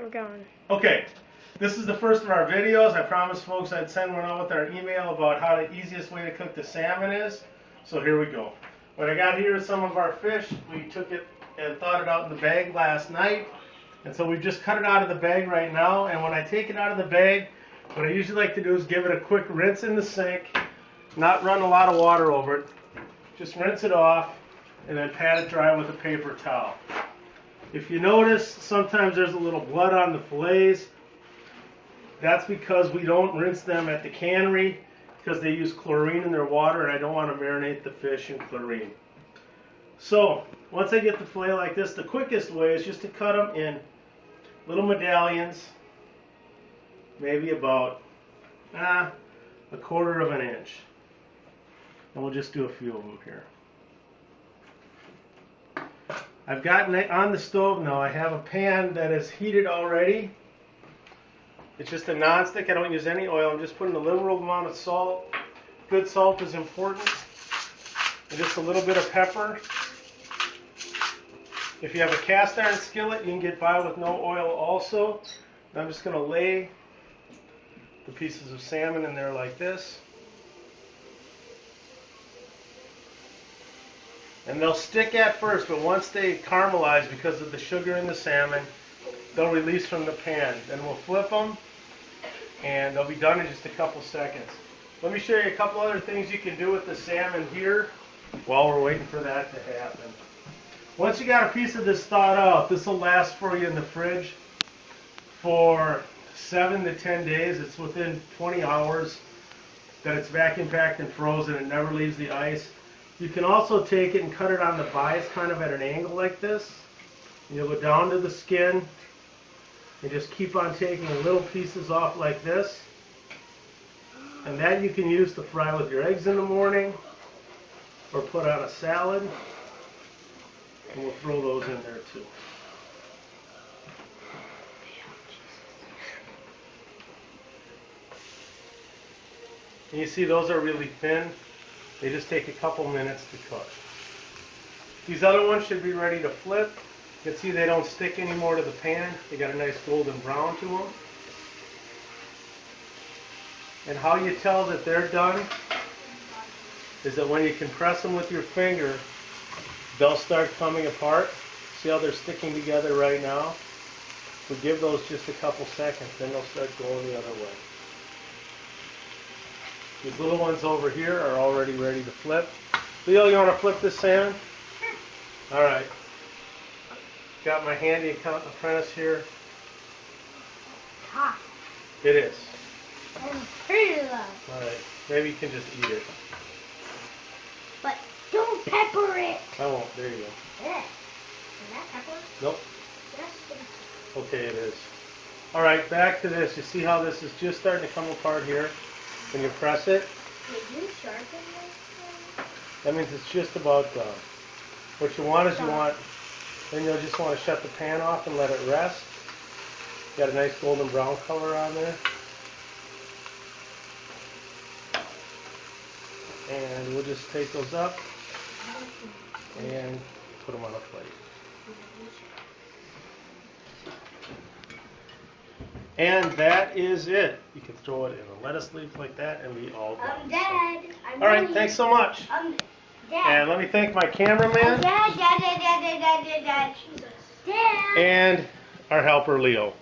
I'm going. Okay, this is the first of our videos. I promised folks I'd send one out with our email about how the easiest way to cook the salmon is. So here we go. What I got here is some of our fish. We took it and thawed it out in the bag last night. And so we've just cut it out of the bag right now. And when I take it out of the bag, what I usually like to do is give it a quick rinse in the sink, not run a lot of water over it. Just rinse it off and then pat it dry with a paper towel. If you notice, sometimes there's a little blood on the fillets. That's because we don't rinse them at the cannery because they use chlorine in their water, and I don't want to marinate the fish in chlorine. So, once I get the fillet like this, the quickest way is just to cut them in little medallions, maybe about a quarter of an inch. And we'll just do a few of them here. I've gotten it on the stove now. I have a pan that is heated already. It's just a non-stick. I don't use any oil. I'm just putting a liberal amount of salt. Good salt is important. And just a little bit of pepper. If you have a cast iron skillet, you can get by with no oil also. And I'm just going to lay the pieces of salmon in there like this. And they'll stick at first, but once they caramelize because of the sugar in the salmon, they'll release from the pan. Then we'll flip them, and they'll be done in just a couple seconds. Let me show you a couple other things you can do with the salmon here while we're waiting for that to happen. Once you got a piece of this thawed out, this will last for you in the fridge for 7 to 10 days. It's within 20 hours that it's vacuum packed and frozen. It never leaves the ice. You can also take it and cut it on the bias kind of at an angle like this. And you'll go down to the skin and just keep on taking little pieces off like this. And that you can use to fry with your eggs in the morning or put on a salad. And we'll throw those in there too. And you see those are really thin. They just take a couple minutes to cook. These other ones should be ready to flip. You can see they don't stick anymore to the pan. They got a nice golden brown to them. And how you tell that they're done is that when you compress them with your finger, they'll start coming apart. See how they're sticking together right now? We give those just a couple seconds, then they'll start going the other way. These little ones over here are already ready to flip. Leo, you want to flip this salmon? All right. Got my handy apprentice here. Hot. It is. And pretty low. All right. Maybe you can just eat it. But don't pepper it. I won't. There you go. Yeah. Is that pepper? Nope. Yes. Okay, it is. All right, back to this. You see how this is just starting to come apart here? When you press it, Did you sharpen this? that means it's just about done. What you want is then you'll just want to shut the pan off and let it rest. Got a nice golden brown color on there. And we'll just take those up and put them on a plate. And that is it. You can throw it in a lettuce leaf like that and be all done. Dad. All right, thanks so much. Dad. And let me thank my cameraman Dad. and our helper Leo.